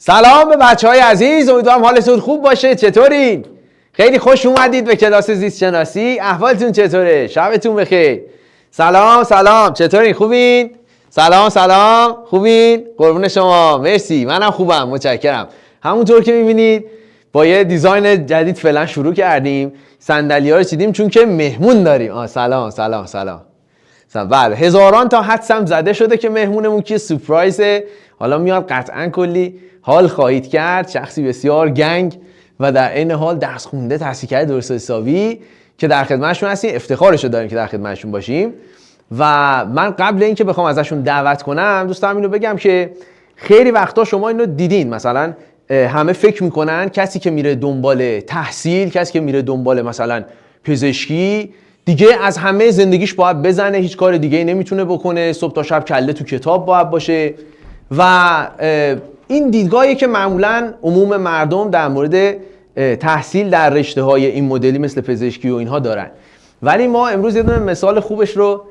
سلام به بچهای عزیز، امیدوارم حالتون خوب باشه. چطورین؟ خیلی خوش اومدید به کلاس زیست شناسی. احوالتون چطوره؟ شبتون بخیر. سلام چطورین؟ خوبین؟ سلام خوبین؟ قربون شما. مرسی، منم خوبم، متشکرم. همونطور که میبینید با یه دیزاین جدید فعلا شروع کردیم. صندلی‌ها رو چیدیم چون که مهمون داریم. سلام. بله، هزاران تا حدسم زده شده که مهمونمون که سورپرایزه. حالا میاد قطعا کلی حال خواهید کرد. شخصی بسیار گنگ و در عین حال درس خونده، تحصیل کرده، درست حسابی که در خدمتشون هستیم. افتخارشو داریم که در خدمتشون باشیم. و من قبل اینکه بخوام ازشون دعوت کنم دوست دارم اینو بگم که خیلی وقتا شما اینو دیدین، مثلا همه فکر میکنن کسی که میره دنبال تحصیل، کسی که میره دنبال مثلا پزشکی دیگه از همه زندگیش باید بزنه، هیچ کار دیگه نمیتونه بکنه، صبح تا شب کله تو کتاب باید باشه. و این دیدگاهی که معمولا عموم مردم در مورد تحصیل در رشته‌های این مدلی مثل پزشکی و اینها دارن. ولی ما امروز یه دونه مثال خوبش رو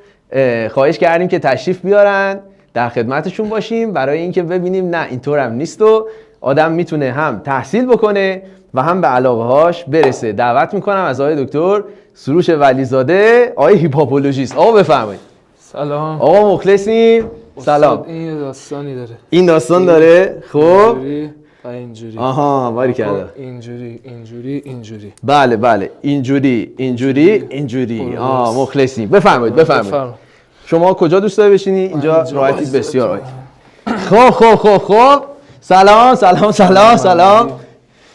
خواهش کردیم که تشریف بیارن، در خدمتشون باشیم برای اینکه ببینیم نه اینطور هم نیست و آدم میتونه هم تحصیل بکنه و هم به علاقه‌هاش برسه. دعوت میکنم از آقای دکتر سروش ولیزاده، آقای هیپاپولوژیست. آقا بفرمایید. سلام. آقا مخلصیم. سلام. این داستانی داره. این داستان داره. خب اینجوری. آها، باریکلا. اینجوری. بله. اینجوری. مخلصیم. بفرمایید. شما کجا دوست داری بشینی؟ اینجا راحتی بسیار عالی. خب.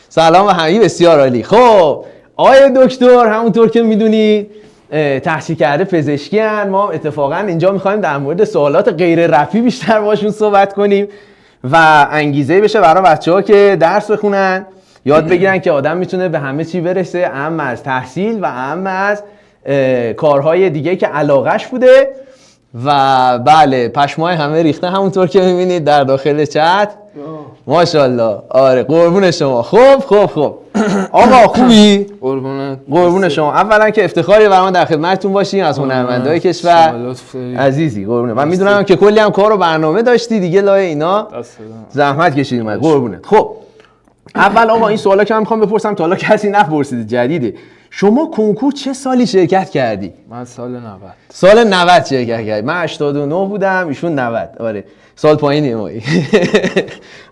سلام و همگی بسیار عالی. خب آقای دکتر همونطور که میدونید تحصیل کرده پزشکی هستند. ما اتفاقا اینجا میخوایم در مورد سوالات غیر رفعی بیشتر باشون صحبت کنیم و انگیزه بشه برای بچه‌ها که درس بخونن، یاد بگیرن که آدم میتونه به همه چی برسه، اهم از تحصیل و اهم از کارهای دیگه که علاقش بوده. و بله، پشمای همه ریخته همونطور که میبینید در داخل چت. ماشاءالله. آره قربون شما. خب آقا خوبی؟ قربون شما. اولا که افتخاری برام در خدمتتون باشیم از هنرمندای کشور. عزیزی قربونه. من میدونم که کلی هم کار و برنامه داشتی دیگه، لای اینا زحمت کشیدی اومد. قربونت. خب اول آقا این سوالا که من میخوام بپرسم تا حالا کسی نپرسیده، جدیده. شما کنکور چه سالی شرکت کردی؟ من سال 90. سال 90 شرکت کردی. من 89 بودم، ایشون 90. آره سال پایینی ما.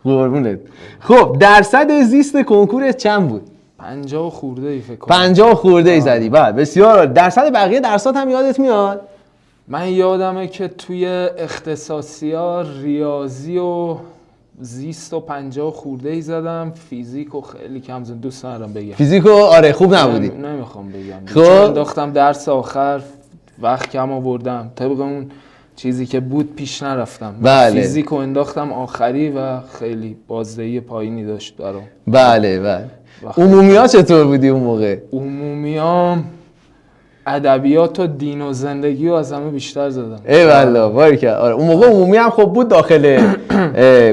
قربونت. خب درصد زیست کنکورت چند بود؟ 50 خورده ای فکر کنم. 50 خورده ای زدی. بعد بسیار. درصد بقیه درسات هم یادت میاد؟ من یادمه که توی اختصاصی‌ها ریاضی و زیست و 50 خورده ای زدم. فیزیک و خیلی کم زدم. دوست ندارم بگم فیزیکو. آره خوب نبودی. نمیخوام بگم. خب انداختم درس آخر، وقت کم آوردم، طبق اون چیزی که بود پیش نرفتم. بله. فیزیکو انداختم آخری و خیلی بازدهی پایینی داشت برام. بله. عمومیات چطور بودی اون موقع؟ عمومیام ادبیات و دین و زندگی رو از همه بیشتر زدم. ای والله باریکلا. آره اون موقع عمومی هم خوب بود داخل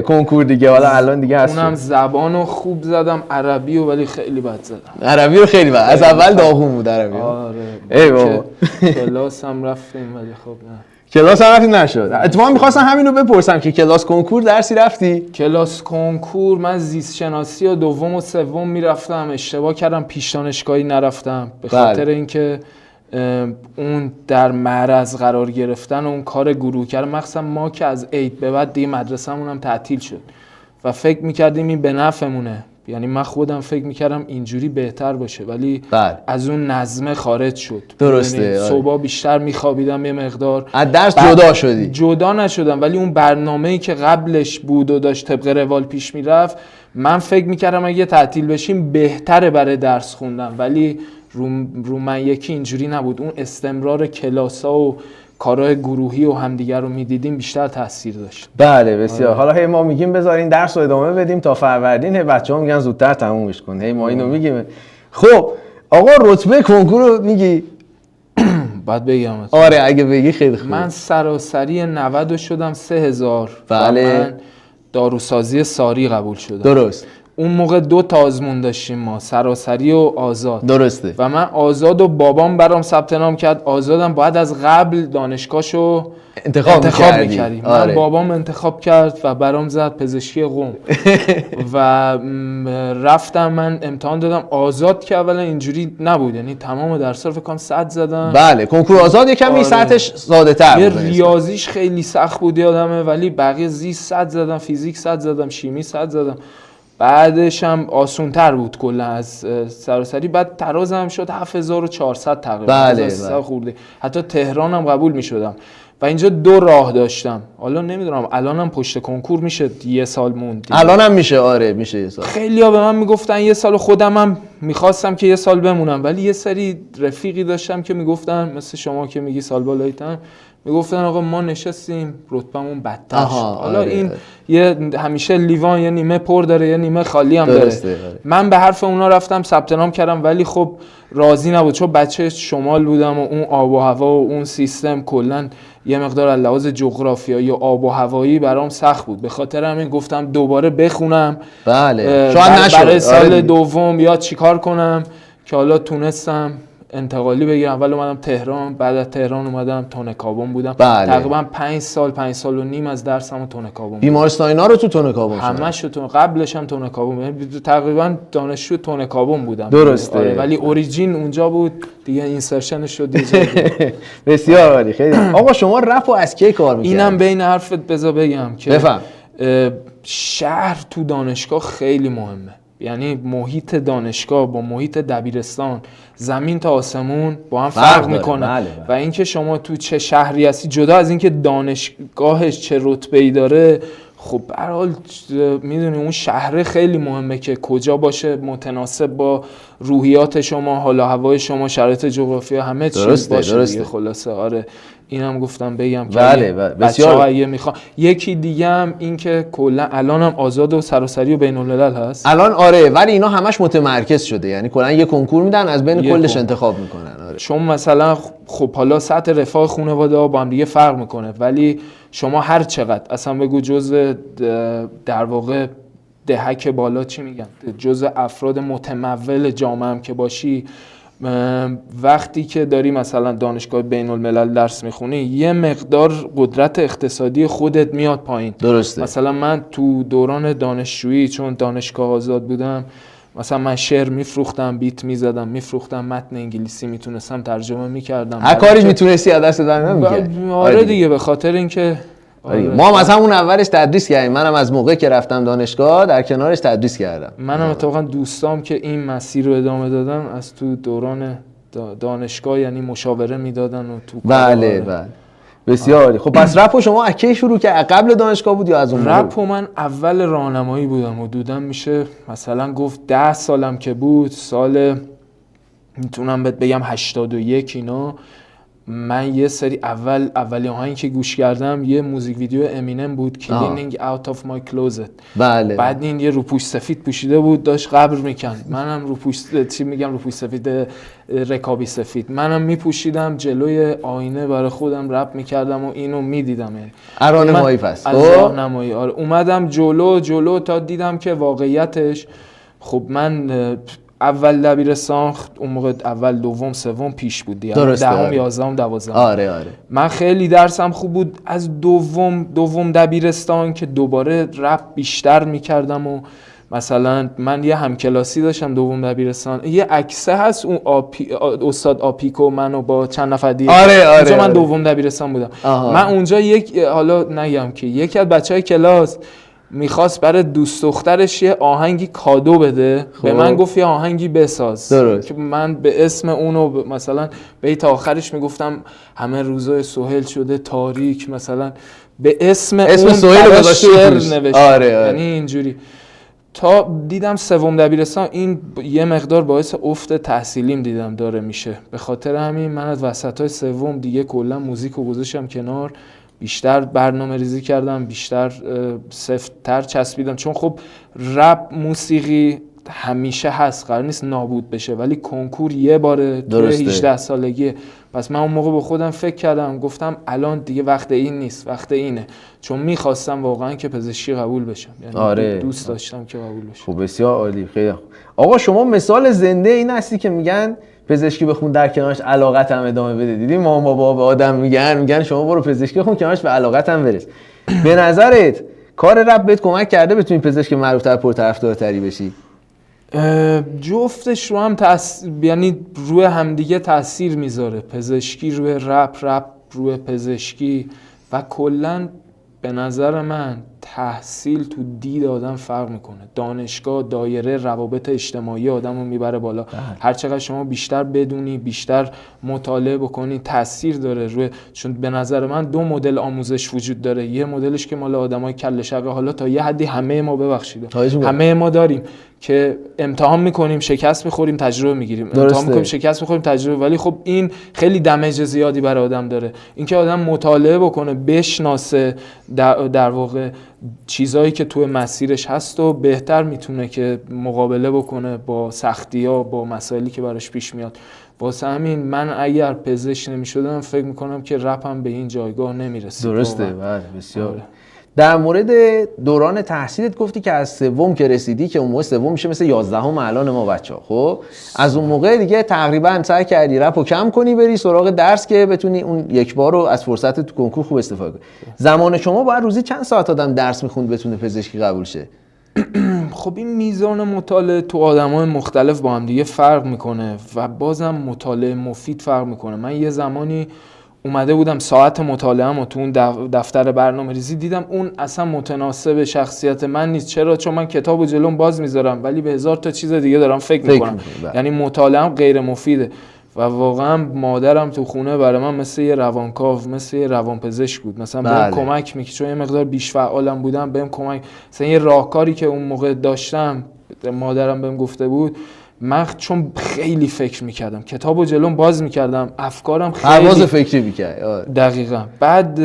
کنکور دیگه. حالا الان دیگه هست. اونم زبانو خوب زدم، عربی رو ولی خیلی بد زدم. عربی رو خیلی بد. از اول داغون بود عربی. آره. ای بابا. کلاس هم رفتیم ولی خب نه. کلاس هم رفتی نشد. اتفاقا می‌خواستم همین رو بپرسم که کلاس کنکور درسی رفتی؟ کلاس کنکور من زیست شناسی و دوم و سوم میرفتم. اشتباه کردم پیش دانشگاهی نرفتم به خاطر اینکه اون در معرض قرار گرفتن و اون کار گروه کردن. مخصوصا ما که از عید به بعد دیگه مدرسه‌مون هم تعطیل شد و فکر می‌کردیم این به نفعمونه. یعنی من خودم فکر می‌کردم اینجوری بهتر باشه ولی از اون نظم خارج شد. درسته. صبح بیشتر می‌خوابیدم یه مقدار. از درس جدا شدی؟ جدا نشدم ولی اون برنامه‌ای که قبلش بود و داشت طبق روال پیش میرفت، من فکر می‌کردم اگه تعطیل بشیم بهتره برای درس خوندن، ولی رو من یکی اینجوری نبود. اون استمرار کلاس‌ها و کارهای گروهی و همدیگر رو میدیدیم بیشتر تاثیر داشت. بله بسیار. حالا هی ما میگیم بذارین درس رو ادامه بدیم تا فروردین، هی بچه‌ها میگن زودتر تمومش کن. هی ما اینو میگیم. خب آقا رتبه کنکور رو میگی؟ بعد بگم. آره اگه بگی خیلی خوبه. من سراسری 90 شدم 3000. بله. من داروسازی ساری قبول شدم. درست. اون موقع 2 تا آزمون داشتیم ما، سراسری و آزاد. درسته. و من آزاد و بابام برام ثبت نام کرد. آزادم باید از قبل دانشگاهشو انتخاب می‌کردیم. آره. من بابام انتخاب کرد و برام زد پزشکی قم و رفتم من امتحان دادم. آزاد که اولا اینجوری نبود، یعنی تمام درس‌ها رو فکر کنم 100 زدم. بله کنکور آزاد یکمی آره. سطحش ساده‌تر بود. یه ریاضیش خیلی سخت بود یادمه، ولی بقیه زیست 100 زدم، فیزیک 100 زدم، شیمی 100 زدم. بعدش هم آسون‌تر بود کلا از سراسری. بعد ترازم شد 7400 تقریبا. بله. خورده. حتی تهران هم قبول می‌شدم. و اینجا 2 راه داشتم. حالا نمیدونم الانم پشت کنکور میشه 1 سال موند. الانم میشه، آره میشه 1 سال. خیلی‌ها به من میگفتن 1 سال، خودم هم میخواستم که 1 سال بمونم، ولی یه سری رفیقی داشتم که میگفتن مثل شما که میگی سال بالایی‌تر، میگفتن آقا ما نشستیم رتبمون بدتر شد. حالا آره. این یه همیشه لیوان یه نیمه پر داره یه نیمه خالی هم داره. آره. من به حرف اونا رفتم ثبت نام کردم، ولی خب راضی نبود چون بچه شمال بودم و اون آب و هوا و اون سیستم کلا یه مقدار از لحاظ جغرافیایی و آب و هوایی برام سخت بود. به خاطر همین گفتم دوباره بخونم. بله. شاید نشد. برای سال دوم یا چیکار کنم که حالا تونستم انتقالی بگیرم. اول اومدم تهران، بعد از تهران اومدم تونکابون بودم. بله. تقریبا 5 سال و نیم از درسمو تونکابون. بیمارستان اینا رو تو تونکابون شد. همش تو قبلش هم تونکابون، تقریبا دانشجو تونکابون بودم. درسته. آره، ولی اوریجین اونجا بود دیگه، اینسرشنش شد دیگه. بسیار عالی. خیلی آقا شما رپ از کی کار می‌کردید؟ اینم بین حرفت بذار بگم که بفهم. شهر تو دانشگاه خیلی مهمه. یعنی محیط دانشگاه با محیط دبیرستان زمین تا آسمون با هم فرق میکنه. بله. و اینکه شما تو چه شهری هستی، جدا از اینکه دانشگاهش چه رتبه‌ای داره، خب به هر حال میدونی اون شهر خیلی مهمه که کجا باشه، متناسب با روحیات شما، حال و هوای شما، شرایط جغرافیا، همه چیز باشه دیگه. خلاصه آره اینم گفتم بگم که بله بسیار اگه میخوام. یکی دیگه هم این که کلا الانم آزاد و سراسری و بین الملل هست الان. آره ولی اینا همش متمرکز شده، یعنی کلا یه کنکور میدن از بین کلش انتخاب میکنن. آره. چون مثلا خب حالا سطح رفاه خانواده ها با هم دیگه فرق میکنه، ولی شما هر چقدر اصلا بگو جزء در واقع دهک بالا چی میگن، جزء افراد متمول جامعه هم که باشی، وقتی که داری مثلا دانشگاه بین الملل درس میخونی یه مقدار قدرت اقتصادی خودت میاد پایین. درسته. مثلا من تو دوران دانشجویی چون دانشگاه آزاد بودم، مثلا من شعر میفروختم، بیت میزدم، میفروختم، متن انگلیسی میتونستم ترجمه میکردم، هر کاری میتونستی از دست در نمیکردی. آره دیگه به خاطر اینکه ما هم از همون اولش تدریس کردیم. منم از موقعی که رفتم دانشگاه در کنارش تدریس کردم. منم اتفاقا دوستام که این مسیر رو ادامه دادن از تو دوران دانشگاه یعنی مشاوره میدادن و تو بله. بسیار عالی. خب پس رپو شما از کی شروع کرد؟ قبل دانشگاه بود یا از اون موقع؟ رپو من اول راهنمایی بودم، حدوداً میشه مثلا گفت 10 سالم که بود، سال میتونم بهت بگم 81 اینا. من یه سری اولی آهنگی که گوش کردم یه موزیک ویدیو امینم بود، Cleaning Out of My Closet. بله. بعد این یه روپوش سفید پوشیده بود داشت قبر میکند، منم روپوش سفید رکابی سفید، منم میپوشیدم جلوی آینه برای خودم رپ میکردم و اینو میدیدم. یعنی راهنمایی پس راهنمایی. آره اومدم جلو تا دیدم که واقعیتش خب من اول دبیرستان اون موقع اول دوم سوم پیش بود دیگه، دهم یازدهم دوازدهم. آره من خیلی درسم خوب بود از دوم دبیرستان که دوباره رپ بیشتر میکردم. و مثلا من یه همکلاسی داشتم دوم دبیرستان، یه عکسه هست اون استاد آپیکو منو با چند نفر دیگه. اونجا من دوم دبیرستان بودم. من اونجا حالا نگم که یکی از بچهای کلاس میخواست برای دوست دخترش یه آهنگی کادو بده. به من گفت یه آهنگی بساز. که من به اسم اونو مثلا بیت آخرش میگفتم همه روزای سهیل شده تاریک، مثلا به اسم اون سهیل شعر نوشتم. آره. یعنی اینجوری تا دیدم سوم دبیرستان این یه مقدار باعث افت تحصیلیم دیدم داره میشه. به خاطر همین من از وسطای سوم دیگه کلا موزیکو گذاشتم کنار، بیشتر برنامه ریزی کردم، بیشتر سفت‌تر چسبیدم، چون خب رپ موسیقی همیشه هست، قرار نیست نابود بشه، ولی کنکور یه باره توی 18 سالگی. پس من اون موقع به خودم فکر کردم، گفتم الان دیگه وقت این نیست، وقت اینه، چون میخواستم واقعا که پزشکی قبول بشم، یعنی دوست داشتم که قبول بشم. خب بسیار عالی، خیلی خوب. آقا شما مثال زنده این هستی که میگن پزشکی بخون در کنارش علاقت هم ادامه بده. دیدی ماما بابا آدم میگن شما برو پزشکی بخون کنارش به علاقت هم برس. به نظرت کار رپ بهت کمک کرده بتونی پزشک معروف‌تر پرطرفدارتری بشی؟ جفتش رو هم یعنی روی همدیگه تاثیر میذاره، پزشکی روی رپ روی پزشکی، و کلا به نظر من تحصیل تو دید آدم فرق میکنه. دانشگاه دایره روابط اجتماعی آدم رو میبره بالا. هر چقدر شما بیشتر بدونی، بیشتر مطالعه بکنی، تاثیر داره روی، چون به نظر من 2 مدل آموزش وجود داره. یه مدلش که مال آدمای کله شقه، حالا تا یه حدی همه ما ببخشید همه ما داریم که امتحان میکنیم شکست میخوریم تجربه میگیریم، امتحان میکنیم شکست میخوریم تجربه، ولی خب این خیلی دمیج زیادی برای آدم داره. اینکه آدم مطالعه بکنه، بشناسه در واقع چیزایی که توی مسیرش هست و بهتر میتونه که مقابله بکنه با سختی‌ها، با مسائلی که براش پیش میاد. واسه همین من اگر پزشک نمیشدم فکر میکنم که رپم به این جایگاه نمیرسید. درسته، بله بسیار. در مورد دوران تحصیلت گفتی که از سوم که رسیدی، که اون موقع سوم میشه مثل 11ام الان ما بچه‌ها، خب از اون موقع دیگه تقریبا سعی کردی رپو کم کنی بری سراغ درس که بتونی اون یک بار رو از فرصت تو کنکور خوب استفاده کنی. زمان شما باید روزی چند ساعت آدم درس میخوند بتونه پزشکی قبول شه؟ خب این میزان مطالعه تو آدمای مختلف با هم دیگه فرق میکنه و بازم مطالعه مفید فرق میکنه. من یه زمانی اومده بودم ساعت مطالعه‌ام تو اون دفتر برنامه‌ریزی دیدم اون اصلا متناسب شخصیت من نیست. چرا؟ چون من کتابو جلوم باز میذارم ولی به 1000 تا چیز دیگه دارم فکر میکنم. یعنی مطالعه‌ام غیر مفیده. و واقعا مادرم تو خونه برای من مثل یه روانکاو، مثل یه روانپزشک بود. مثلا بهم کمک می‌کرد، چون یه مقدار بیش فعالم بودم، بهم کمک. مثلا یه راهکاری که اون موقع داشتم مادرم بهم گفته بود، من چون خیلی فکر میکردم، کتابو جلوم باز میکردم، افکارم خیلی پرواز فکری میکرد. دقیقاً. بعد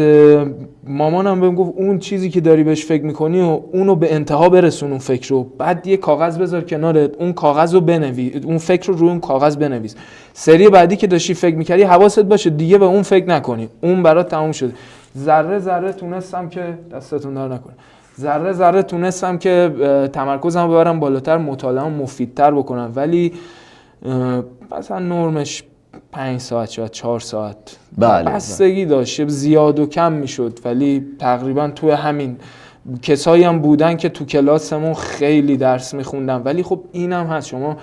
مامانم بهم گفت اون چیزی که داری بهش فکر میکنی و اونو به انتها برسون اون فکر رو، بعد یه کاغذ بذار کنارت، اون کاغذ رو بنویس، اون فکر رو روی اون کاغذ بنویس، سری بعدی که داشتی فکر میکردی حواست باشه دیگه به اون فکر نکنی، اون برات تموم شد. ذره ذره تونستم که دستتون در نکنه، ذره ذره تونستم که تمرکزم ببرم بالاتر، مطالعه مفیدتر بکنم، ولی مثلا نرمش 5 ساعت شاید 4 ساعت بستگی داشت، زیاد و کم میشد، ولی تقریبا توی همین. کسایی هم بودن که تو کلاسمون خیلی درس میخوندن، ولی خب اینم هست، شما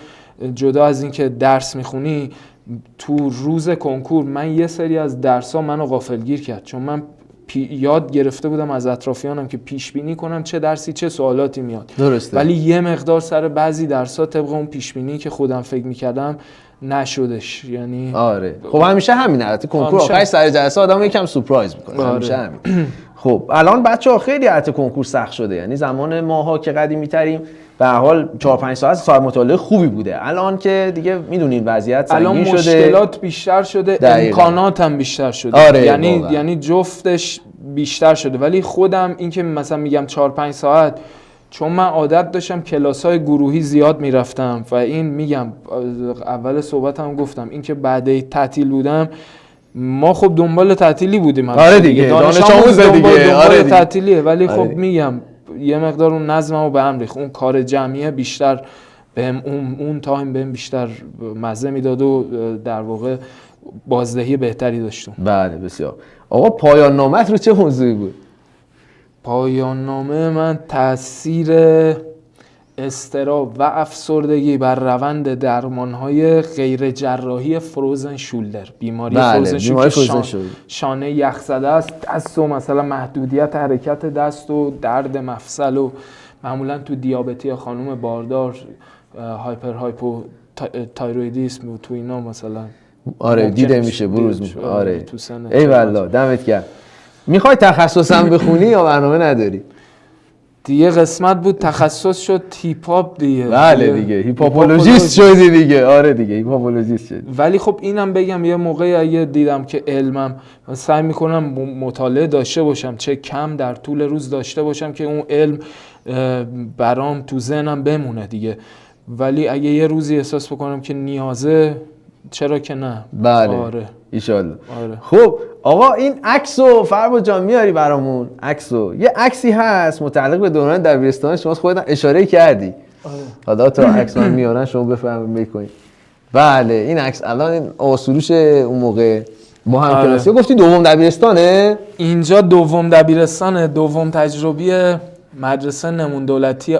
جدا از این که درس میخونی تو روز کنکور، من یه سری از درس‌ها منو غافلگیر کرد، چون من یاد گرفته بودم از اطرافیانم که پیش بینی کنم چه درسی چه سوالاتی میاد. درسته. ولی یه مقدار سر بعضی درس‌ها طبق اون پیش بینی که خودم فکر می‌کردم نشدش. یعنی آره خب همیشه همین البته کنکور آخرش سر جلسه آدمو یکم سورپرایز می‌کنه. همیشه همین. خب الان بچه‌ها خیلی البته کنکور سخت شده، یعنی زمان ماها که قدیمی‌تریم به هر حال 4-5 ساعت مطالعه خوبی بوده. الان که دیگه میدونین وضعیت سنگین شده، مشکلات بیشتر شده، امکانات هم بیشتر شده. آره یعنی جفتش بیشتر شده. ولی خودم این که مثلا میگم 4-5 ساعت، چون من عادت داشتم کلاس‌های گروهی زیاد میرفتم و این میگم اول صحبتم گفتم این که بعد تعطیل بودم، ما خب دنبال تعطیلی بودیم. آره دیگه دانش آموز دیگه. آره تعطیلیه، ولی خب میگم یه مقدار اون نظممو به هم ریخت. اون کار جمعیه بیشتر بهم اون تایم بهم بیشتر مزه میداد و در واقع بازدهی بهتری داشتم. بله بسیار. آقا پایان نامت رو چه موضوعی بود؟ پایان نامه من تاثیر اضطراب و افسردگی بر روند درمان‌های غیر جراحی فروزن شولدر، بیماری فروزن شولدر، شانه یخ زده است، دست و مثلا محدودیت حرکت دست و درد مفصل و معمولا تو دیابتی خانم باردار، هایپو تایرویدیسم و تو اینا مثلا آره دیده میشه، بروز میشه. آره ای والله دمت گرم. میخوای تخصصم بخونی یا برنامه نداری؟ دیگه قسمت بود تخصص شد هیپ هاپ دیگه. بله دیگه هیپاپولوژیست شدی دیگه. آره دیگه هیپاپولوژیست شدی. ولی خب اینم بگم یه موقعی اگه دیدم که علمم، سعی میکنم مطالعه داشته باشم، چه کم در طول روز داشته باشم که اون علم برام تو ذهنم بمونه دیگه. ولی اگه یه روزی احساس بکنم که نیازه، چرا که نه. بله آره ایشالله. آره. خب آقا این عکسو فرباد جان میاری برامون؟ عکسو یه عکسی هست متعلق به دوران دبیرستان شما، خودت اشاره کردی. حالا تا عکس من میارن شما بفهمید بکنید. بله این عکس الان این آسروش اون موقع با هم کلاسی. گفتی دوم دبیرستانه؟ اینجا دوم دبیرستانه، دوم تجربی مدرسه نمون دولتی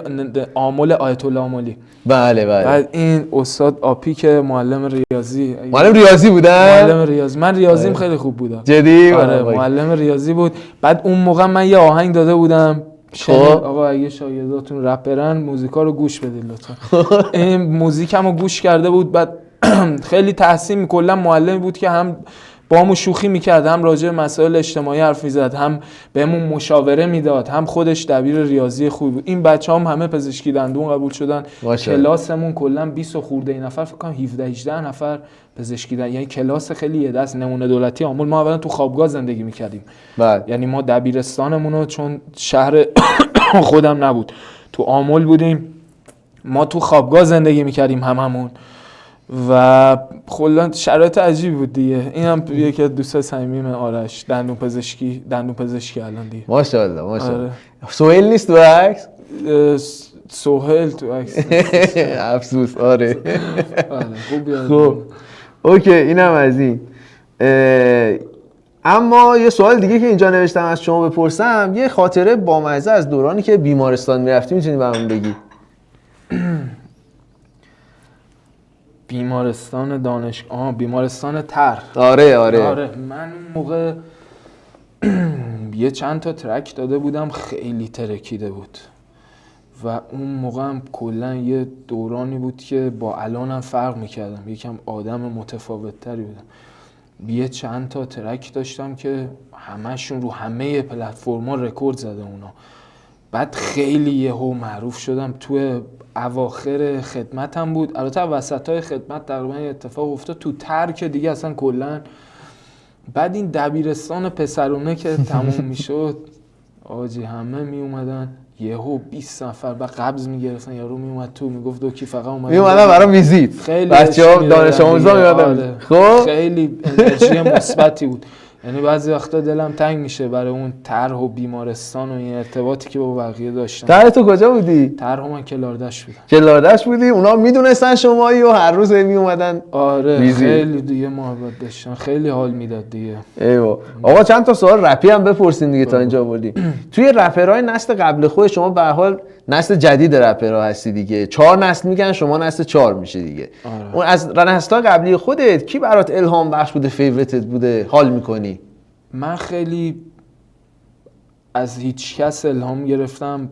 آمل آیت الله آملی. بله بله. بعد این استاد آپی که معلم ریاضی بودن؟ معلم ریاضی. من ریاضیم خیلی خوب بودم. جدی؟ آره معلم ریاضی بود. بعد اون موقع من یه آهنگ داده بودم، آقا اگه شاگرداتون رپرن موزیکا رو گوش بدید لطفا. این موزیکمو گوش کرده بود. بعد خیلی تحسین کلا معلمی بود که هم با همون شوخی میکرد، هم راجع به مسائل اجتماعی حرف میزد، هم بهمون مشاوره میداد، هم خودش دبیر ریاضی خوبی بود. این بچه‌هام همه پزشکی دندون قبول شدن. کلاسمون کلا 20 خورده نفر، فکر کنم 17 18 نفر پزشکی دندون، یعنی کلاس خیلی یه دست نمونه دولتی آمل. ما اولا تو خوابگاه زندگی میکردیم. یعنی ما دبیرستانمون رو چون شهر خودم نبود تو آمل بودیم، ما تو خوابگاه زندگی میکردیم هممون و کلا شرایط عجیبی بود دیگه. اینم یکی از دوستای صمیمیم آرش، دندون پزشکی الان دیگه. ماشاءالله ماشاءالله. سهیل نیست تو عکس؟ سهیل تو عکس افسوس. آره خوب بیاد. خب اوکی اینم از این. اما یه سوال دیگه که اینجا نوشتم از شما بپرسم، یه خاطره بامزه از دورانی که بیمارستان میرفتی میتونی برام بگی؟ بیمارستان دانشگاه، بیمارستان تر. آره من اون موقع یه چند تا ترک داده بودم، خیلی ترکیده بود و اون موقع هم کلا یه دورانی بود که با الانم فرق میکردم، یکم آدم متفاوت تری بودم. یه چند تا ترک داشتم که همشون رو همه پلتفرما رکورد زده اونا. بعد خیلی یهو معروف شدم. توی اواخر خدمتم بود، البته وسطای خدمت تقریبا اتفاق افتاد، تو ترک دیگه اصلا کلا. بعد این دبیرستان پسرونه که تموم میشد، آجی همه می اومدن یهو 20 نفر با قبض میگرفتن، یارو می اومد تو میگفت دوکی فقط اومدن برام ویزیت. خیلی بچه‌ها دانش آموزا میادن. خب خیلی انرژی مثبتی بود. یعنی بعضی وقتا دلم تنگ میشه برای اون طرح و بیمارستان و این ارتباطی که با بقیه داشتم. طرح تو کجا بودی؟ طرح من کلاردش بودم. کلاردش بودی؟ اونا میدونستن شمایی و هر روز می اومدن؟ آره خیلی دیگه محبت داشتن، خیلی حال میداد دیگه. ایوا آقا چند تا سوال رپی هم بپرسیم دیگه تا اینجا بردی. توی رپرهای نسل قبل خود شما به هر حال نسل جدید رپرها هستی دیگه. 4 نسل میگن، شما نسل 4 میشه دیگه. آره. اون از نسل قبلی خودت کی برات الهام بخش بوده، فیوریتت بوده، حال میکنی؟ من خیلی از هیچ کس الهام گرفتم،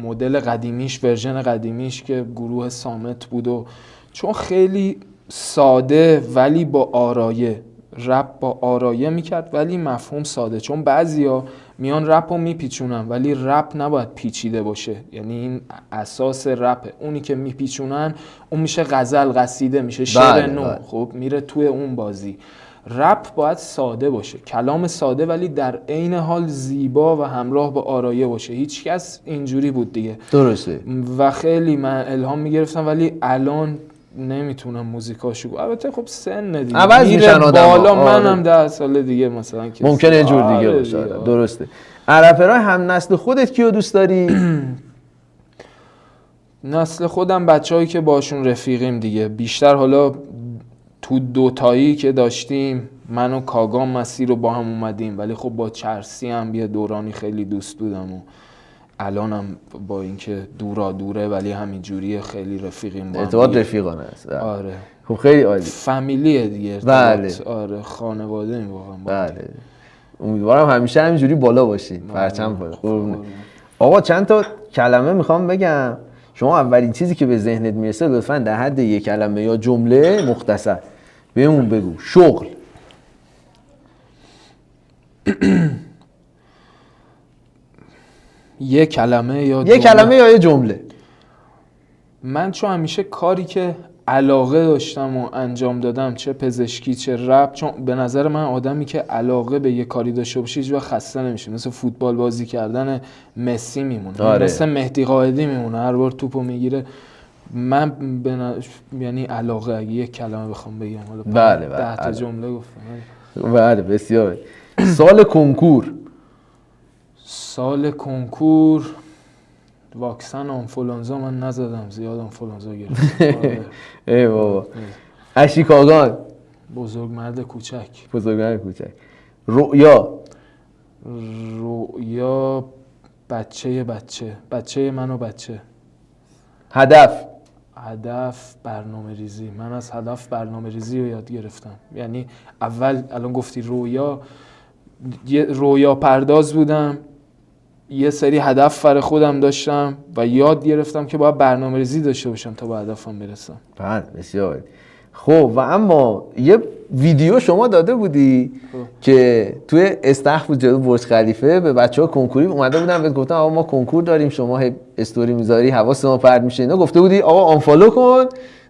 مدل قدیمیش، ورژن قدیمیش که گروه صامت بود، و چون خیلی ساده ولی با آرایه، رپ با آرایه میکرد ولی مفهوم ساده. چون بعضیا میان رپ رو میپیچونن ولی رپ نباید پیچیده باشه، یعنی این اساس رپه. اونی که میپیچونن اون میشه غزل، قصیده، میشه شعر نو. خب میره توی اون بازی. رپ باید ساده باشه، کلام ساده ولی در عین حال زیبا و همراه با آرایه باشه. هیچ کس اینجوری بود دیگه. درسته. و خیلی من الهام میگرفتم ولی الان نمیتونم موزیکاشو گو. البته خب سن دیگه عوض میشن بالا. منم 10 سال دیگه مثلا ممکنه یه جور دیگه باشه. درسته. رپرای هم نسل خودت کیو دوست داری؟ نسل خودم بچه‌هایی که باشون رفیقیم دیگه. بیشتر حالا تو دوتایی که داشتیم، من و کاگام مسیر رو با هم اومدیم، ولی خب با چرسی هم یه دورانی خیلی دوست بودم و الانم با اینکه دوره ولی همین جوریه خیلی رفیقیم با هم. ارتباط رفیقانه است. آره خب خیلی عالی. فامیلیه دیگه. بله. آره خانواده این واقعا. بله. امیدوارم همیشه همینجوری بالا باشی. پرچم بالا. آقا چند تا کلمه میخوام بگم. شما اولین چیزی که به ذهنت میرسه لطفاً در حد یک کلمه یا جمله مختصر بهمون بگو. شغل. یک کلمه یا یه جمله. من چون همیشه کاری که علاقه داشتم و انجام دادم، چه پزشکی چه رپ، چون به نظر من آدمی که علاقه به یه کاری داشته باشه هیچ وقت خسته نمیشه. مثل فوتبال بازی کردن مسی میمونه. آره. مثل مهدی قائدی میمونه، هر بار توپو میگیره من یعنی علاقه اگه یک کلمه بخوام بگم، حالا بله 10 تا جمله گفتم. بله بسیار. سال کنکور. سال کنکور واکسن آنفولانزا من نزدم، زیاد آنفولانزا گرفتم. ای بابا. اشیکاگان. بزرگمرد کوچک. بزرگمرد کوچک. رؤیا. رؤیا بچه من و بچه. هدف برنامه ریزی. من از هدف برنامه ریزی رو یاد گرفتم. یعنی اول الان گفتی رویا پرداز بودم، یه سری هدف برای خودم داشتم و یاد گرفتم که باید برنامه ریزی داشته باشم تا به هدفم برسم. بله بسیار. خب و اما یه ویدیو شما داده بودی که توی استخر بود جلو برج خلیفه، به بچه‌ها کنکوری اومده بودن بهت گفتن آقا ما کنکور داریم، شما استوری میذاری حواس ما پرت میشه، اینا گفته بودی آقا آنفالو کن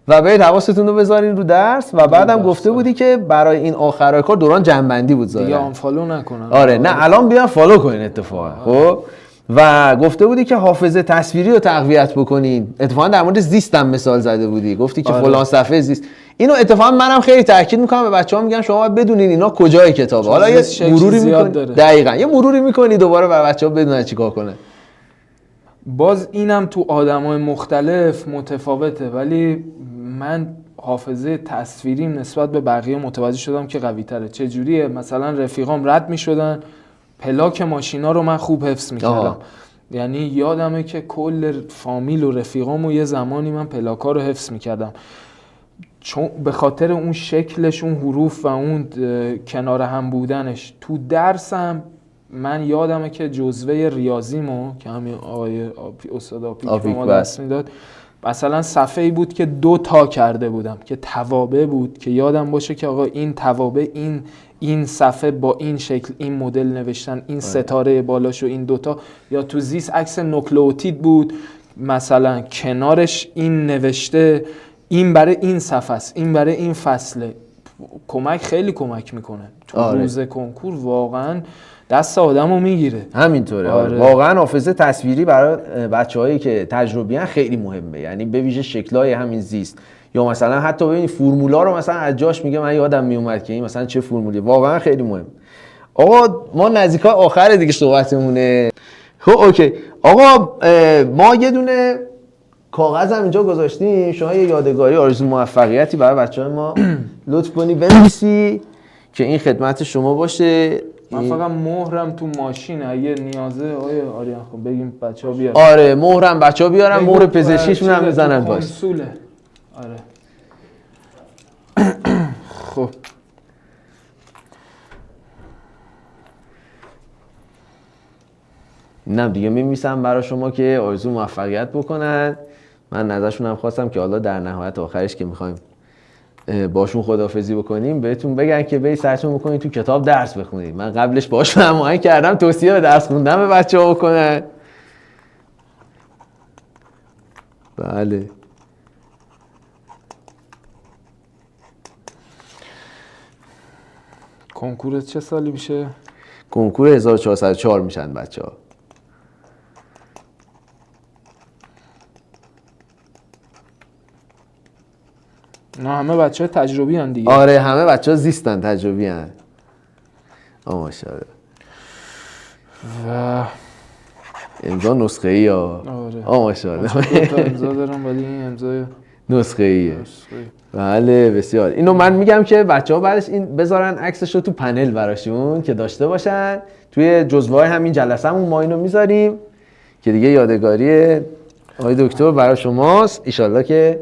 و برید حواستون رو بذارین رو درس و بعدم گفته بودی که برای این آخرای کار دوران جنبندی بود ظاهرا دیگه آنفالو نکنن. آره نه الان بیان فالو کنین اتفاقا. خب و گفته بودی که حافظه تصویری رو تقویت بکنین. اتفاقا در مورد زیستم مثال زده بودی، گفتی که فلان صفحه زیست. اینو اتفاقا منم خیلی تاکید میکنم به بچه‌ها، میگم شما باید بدونین اینا کجای کتابه. حالا یه مروری میکنی دقیقاً یه مروری میکنی دوباره برای بچه‌ها بدونن چیکار کنن. باز اینم تو آدمای مختلف متفاوته، ولی من حافظه تصویریم نسبت به بقیه متوجه شدم که قوی تره. چه جوریه؟ مثلا رفیقام رد میشدن، پلاک ماشینا رو من خوب حفظ میکردم. یعنی یادمه که کل فامیل و رفیقامو یه زمانی من پلاکا رو حفظ میکردم، چون به خاطر اون شکلش، اون حروف و اون کنار هم بودنش. تو درسم من یادمه که جزوه ریاضیمو که همین آقای استاد آپیک به ما درس میداد، مثلا صفحه‌ای بود که 2 تا کرده بودم که توابع بود، که یادم باشه که آقا این توابع این صفحه با این شکل این مدل نوشتن، این ستاره بالاش و این 2 تا. یا تو زیست عکس نوکلئوتید بود، مثلا کنارش این نوشته این برای این صفحه است، این برای این فصله. خیلی کمک میکنه تو روز کنکور، واقعا دست آدمو میگیره. همینطوره. واقعا حافظه تصویری برای بچه‌هایی که تجربیان خیلی مهمه، یعنی به ویژه شکل‌های همین زیست، یا مثلا حتی ببینید فرمولا رو مثلا از جاش میگه من یادم میومد که این مثلا چه فرمولی، واقعا خیلی مهم. آقا ما نزدیکای آخر دیگه صحبتمونه. خب اوکی آقا، ما یه دونه کاغذ هم اینجا گذاشتیم، شما یه یادگاری آرزو موفقیتی برای بچه‌های ما لطف کنی بنویسی که این خدمت شما باشه. من فقط مهرم تو ماشینه، اگه نیازه آریان خب بگیم بچه‌ها بیارن. آره مهرم بچه‌ها بیارن، مهر پزشکیشون هم میزنن باش. کنسوله. آره. خب اینم دیگه میمیسم برای شما که آرزو موفقیت بکنن. من ازشون هم خواستم که حالا در نهایت آخرش که میخوایم باشون خداحافظی بکنیم بهتون بگن که برید سرچون بکنید تو کتاب درس بخونید. من قبلش باشون هماهنگ کردم توصیه به درس خوندن به بچه‌ها بکنن. بله کنکورت چه سالی میشه؟ کنکور 1404 میشن بچه‌ها. نه همه بچه‌ها تجربی هن دیگه. آره همه بچه‌ها زیستن، تجربی هن. ماشاءالله. و امضا نسخه ای ها. آره. ماشاءالله. دو تا امضا دارم ولی این امضای نسخه ایه. بله بسیار. اینو من میگم که بچه‌ها بعدش این بذارن عکسش رو تو پنل براشون که داشته باشن. توی جزوه‌های همین جلسه‌مون ما اینو میذاریم که دیگه یادگاری آقای دکتر برای شماست. ان شاءالله که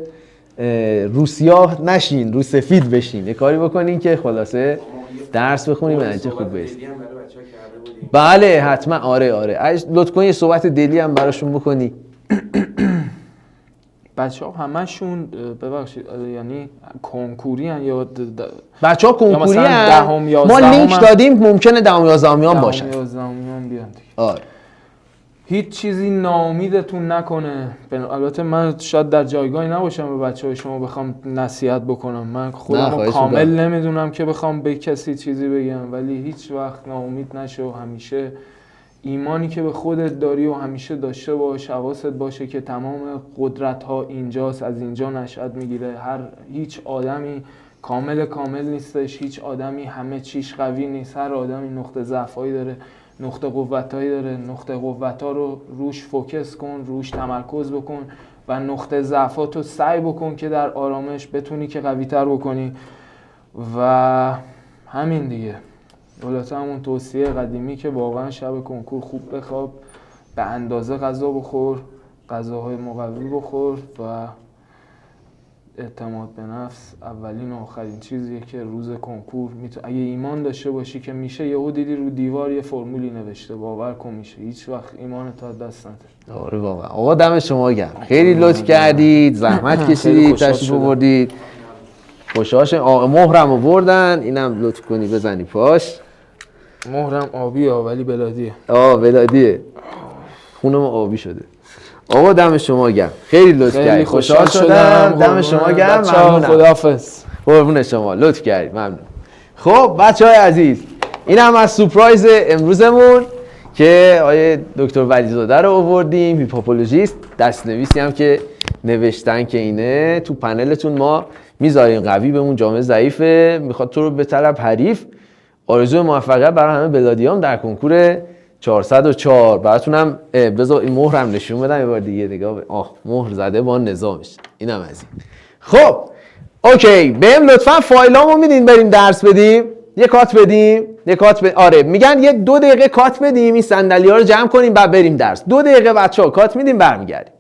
رو سیاه نشین، رو سفید بشین. یه کاری بکنین که خلاصه درس بخونیم و نتیجه خوب برسیم. بله حتما. آره لطف کن یه صحبت دلی هم براشون بکنی. بچه‌ها همشون ببخشید یعنی کنکوری ان یا بچه‌ها کنکوری ان، ما لینک دادیم ممکنه دهم یازدهمیان باشن. دهم یازدهمیان بیان دیگه. آره هیچ چیزی ناامیدتون نکنه. البته من شاید در جایگاهی نباشم به بچه‌های شما بخوام نصیحت بکنم، من خودم کامل نمیدونم که بخوام به کسی چیزی بگم، ولی هیچ وقت ناامید نشو. همیشه ایمانی که به خودت داری و همیشه داشته باش، حواست باشه که تمام قدرت ها اینجاست، از اینجا نشأت میگیره. هیچ آدمی کامل نیستش، هیچ آدمی همه چیش قوی نیست، هر آدمی نقطه ضعفایی داره، نقطه قوتایی داره. نقطه قوت‌ها رو روش فوکس کن، روش تمرکز بکن و نقطه ضعفاتو سعی بکن که در آرامش بتونی که قوی‌تر بکنی. و همین دیگه. البته همون توصیه قدیمی که واقعا شب کنکور خوب بخواب، به اندازه غذا بخور، غذاهای مقوی بخور و اعتماد به نفس اولین و آخرین چیزیه که روز کنکور اگه ایمان داشته باشی که میشه، یهو دیدی رو دیوار یه فرمولی نوشته، باور کن میشه. هیچ وقت ایمانت تا دست نده. آره واقعا. آقا دم شما گرم، خیلی لطف کردید، زحمت کشیدید، تشریف آوردید. خوشحال آقا مهرم آوردن، اینم لطف کنی بزنی پاش. مهرم آبیه ولی بلادیه. بلادیه، خونم آبی شده. آقا دم شما گرم، خیلی لطف کردید، خوشحال شدم. دم شما گرم، ممنونم. خداحافظ. قربون شما، لطف کردید، ممنون. خب بچهای عزیز، این هم از سورپرایز امروزمون که آیه دکتر ولیزاده رو آوردیم، هیپاپولوژیست، دستنویسی هم که نوشتن که اینه تو پنلتون ما میذاریم. قوی بمون، جامعه ضعیفه، میخواد تو رو به طلب حریف. آرزوی موفقیت برای همه بلادیام در کنکور 404. براتونم بذار این مهرم نشون بدم یه بار دیگه. نگاه مهر زده با نظامش. اینم از این. خب اوکی، بهم لطفا فایلامو میدین بریم درس بدیم. یه کات بدیم، آره میگن یه 2 دقیقه کات بدیم، این صندلی‌ها رو جمع کنیم بعد بریم درس. 2 دقیقه بچه‌ها کات میدیم برمیگردیم.